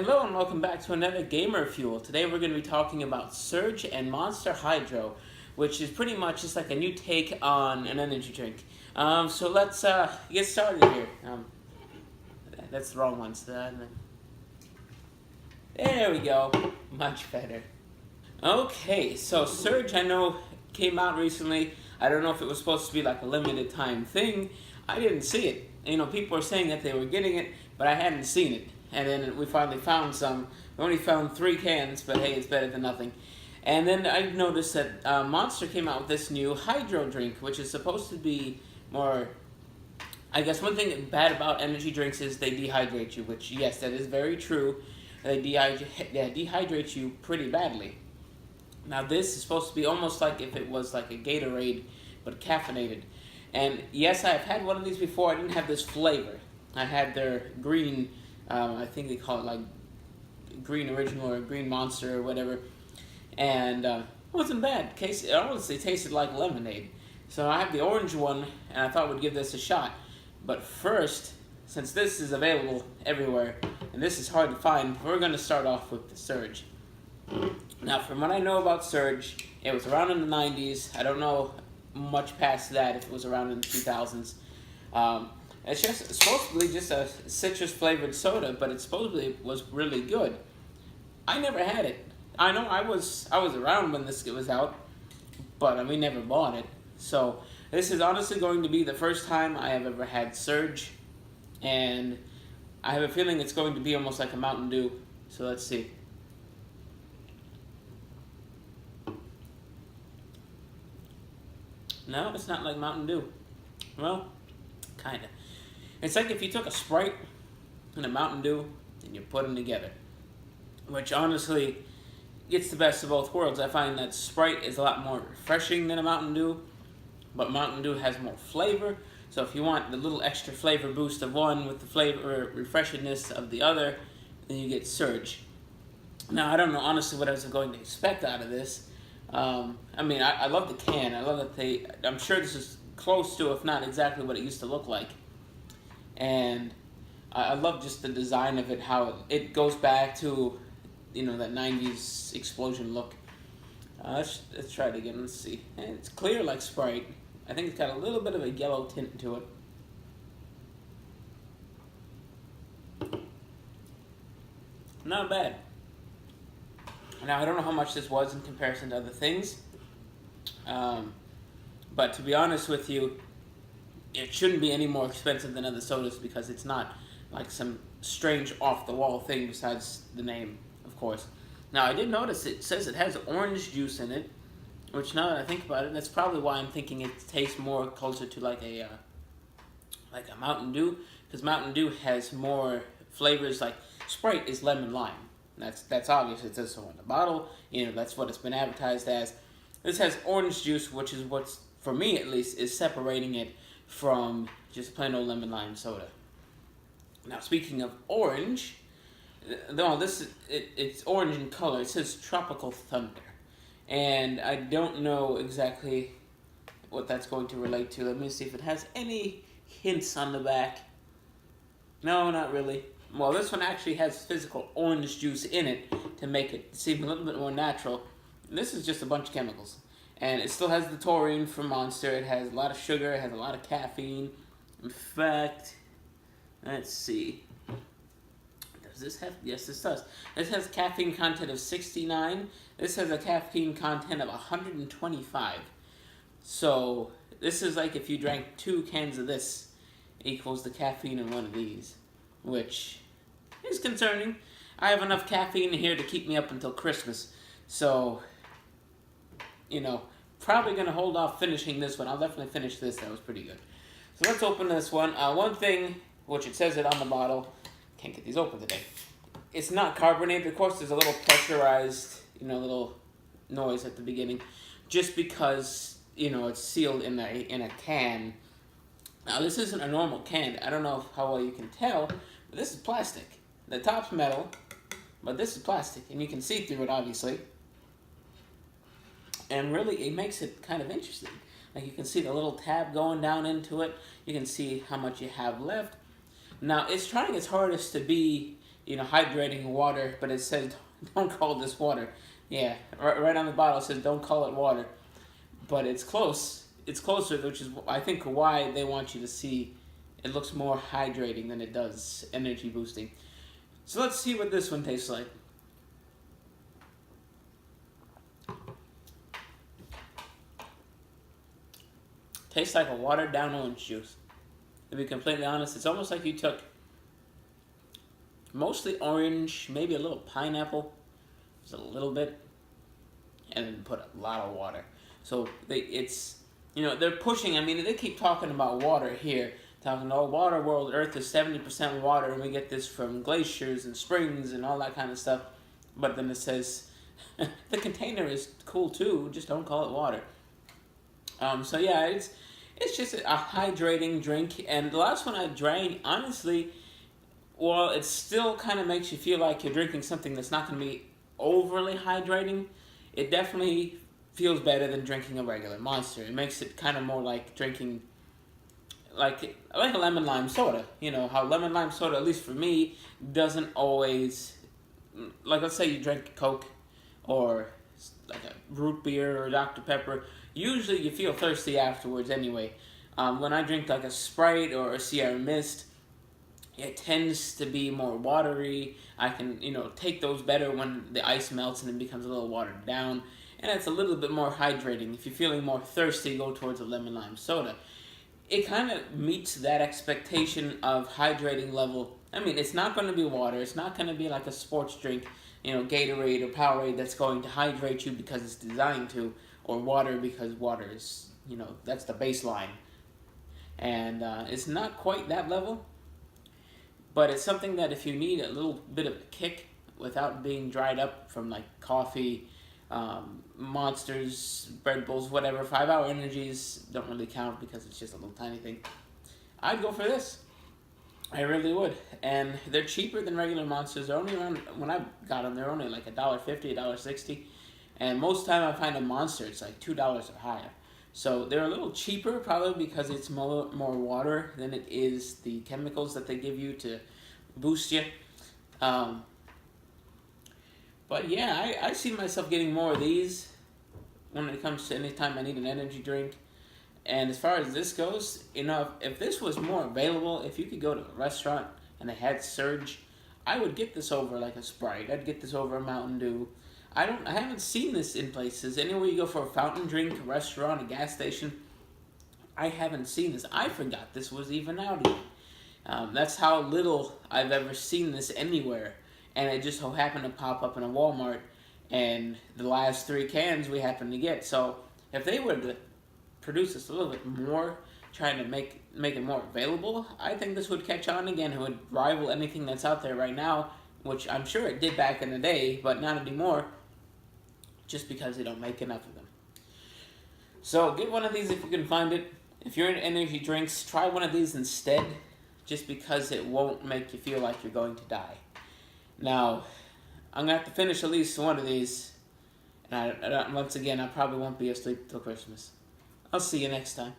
Hello and welcome back to another Gamer Fuel. Today we're going to be talking about Surge and Monster Hydro, which is pretty much just like a new take on an energy drink. So let's get started here. That's the wrong one. There we go. Much better. Okay, so Surge I know came out recently. I don't know if it was supposed to be like a limited time thing. I didn't see it. You know, people were saying that they were getting it, but I hadn't seen it. And then we finally found some. We only found 3 cans, but hey, it's better than nothing. And then I noticed that Monster came out with this new hydro drink, which is supposed to be more... I guess one thing bad about energy drinks is they dehydrate you, which, yes, that is very true. They dehydrate you pretty badly. Now this is supposed to be almost like if it was like a Gatorade, but caffeinated. And yes, I've had one of these before. I didn't have this flavor. I had their green, I think they call it like green original or green monster or whatever. And it wasn't bad. It honestly tasted like lemonade. So I have the orange one, and I thought we'd give this a shot. But first, since this is available everywhere, and this is hard to find, we're going to start off with the Surge. Now, from what I know about Surge, it was around in the 90s. I don't know much past that, if it was around in the 2000s. It's supposedly just a citrus-flavored soda, but it supposedly was really good. I never had it. I know I was around when this was out, but we never bought it. So this is honestly going to be the first time I have ever had Surge, and I have a feeling it's going to be almost like a Mountain Dew. So let's see. No, it's not like Mountain Dew. Well, kinda. It's like if you took a Sprite and a Mountain Dew and you put them together. Which honestly gets the best of both worlds. I find that Sprite is a lot more refreshing than a Mountain Dew, but Mountain Dew has more flavor. So if you want the little extra flavor boost of one with the flavor refreshingness of the other, then you get Surge. Now, I don't know honestly what I was going to expect out of this. I love the can. I love that I'm sure this is close to, if not exactly what it used to look like. And I love just the design of it, how it goes back to, that 90s explosion look. Let's try it again. Let's see. And it's clear like Sprite. I think it's got a little bit of a yellow tint to it. Not bad. Now, I don't know how much this was in comparison to other things, but to be honest with you, it shouldn't be any more expensive than other sodas because it's not like some strange off-the-wall thing besides the name, of course. Now, I did notice it says it has orange juice in it, which now that I think about it, that's probably why I'm thinking it tastes more closer to like a Mountain Dew, because Mountain Dew has more flavors. Like Sprite is lemon lime. That's obvious. It says so on the bottle. That's what it's been advertised as. This has orange juice, which is what's, for me at least, is separating it from just plain old lemon lime soda. Now, speaking of orange, it's orange in color. It says Tropical Thunder, and I don't know exactly what that's going to relate to. Let me see if it has any hints on the back. No, not really. Well, this one actually has physical orange juice in it to make it seem a little bit more natural. This is just a bunch of chemicals. And it still has the taurine from Monster. It has a lot of sugar. It has a lot of caffeine. In fact, let's see. Does this have... Yes, this does. This has caffeine content of 69. This has a caffeine content of 125. So, this is like if you drank 2 cans of this equals the caffeine in one of these, which is concerning. I have enough caffeine here to keep me up until Christmas. So, probably going to hold off finishing this one. I'll definitely finish this. That was pretty good. So let's open this one. One thing, which it says it on the bottle, can't get these open today. It's not carbonated. Of course, there's a little pressurized, little noise at the beginning, just because, it's sealed in a can. Now, this isn't a normal can. I don't know how well you can tell, but this is plastic. The top's metal, but this is plastic, and you can see through it, obviously. And really, it makes it kind of interesting. Like, you can see the little tab going down into it. You can see how much you have left. Now, it's trying its hardest to be, hydrating water, but it says don't call this water. Yeah, right on the bottle it says don't call it water, but it's close. It's closer, which is I think why they want you to see. It looks more hydrating than it does energy boosting. So let's see what this one tastes like. Tastes like a watered down orange juice. To be completely honest, it's almost like you took mostly orange, maybe a little pineapple, just a little bit, and then put a lot of water. So they're pushing. I mean, they keep talking about water here, talking, oh, water world, Earth is 70% water, and we get this from glaciers and springs and all that kind of stuff. But then it says the container is cool too. Just don't call it water. So yeah, it's just a hydrating drink. And the last one I drank, honestly, well, it still kind of makes you feel like you're drinking something that's not going to be overly hydrating. It definitely feels better than drinking a regular Monster. It makes it kind of more like drinking like a lemon lime soda. You know how lemon lime soda, at least for me, doesn't always, like, let's say you drink Coke or like a root beer or Dr. Pepper. Usually you feel thirsty afterwards anyway. When I drink like a Sprite or a Sierra Mist, it tends to be more watery. I can, take those better when the ice melts and it becomes a little watered down. And it's a little bit more hydrating. If you're feeling more thirsty, go towards a lemon lime soda. It kind of meets that expectation of hydrating level. I mean, it's not going to be water. It's not going to be like a sports drink, Gatorade or Powerade that's going to hydrate you because it's designed to, or water because water is, that's the baseline. And it's not quite that level, but it's something that if you need a little bit of a kick without being dried up from like coffee, Monsters, Red Bulls, whatever, 5-hour energies don't really count because it's just a little tiny thing. I'd go for this. I really would. And they're cheaper than regular Monsters. They're only around, when I got them, they're only like $1.50, $1.60. And most time I find a Monster, it's like $2 or higher. So they're a little cheaper probably because it's more water than it is the chemicals that they give you to boost you. But yeah, I see myself getting more of these when it comes to any time I need an energy drink. And as far as this goes, if this was more available, if you could go to a restaurant and they had Surge, I would get this over like a Sprite. I'd get this over a Mountain Dew. I haven't seen this in places. Anywhere you go for a fountain drink, a restaurant, a gas station, I haven't seen this. I forgot this was even out yet. That's how little I've ever seen this anywhere. And it just so happened to pop up in a Walmart, and the last 3 cans we happened to get. So if they were to produce this a little bit more, trying to make it more available, I think this would catch on again. It would rival anything that's out there right now, which I'm sure it did back in the day, but not anymore, just because they don't make enough of them. So get one of these if you can find it. If you're into energy drinks, try one of these instead, just because it won't make you feel like you're going to die. Now, I'm going to have to finish at least one of these, and once again, I probably won't be asleep till Christmas. I'll see you next time.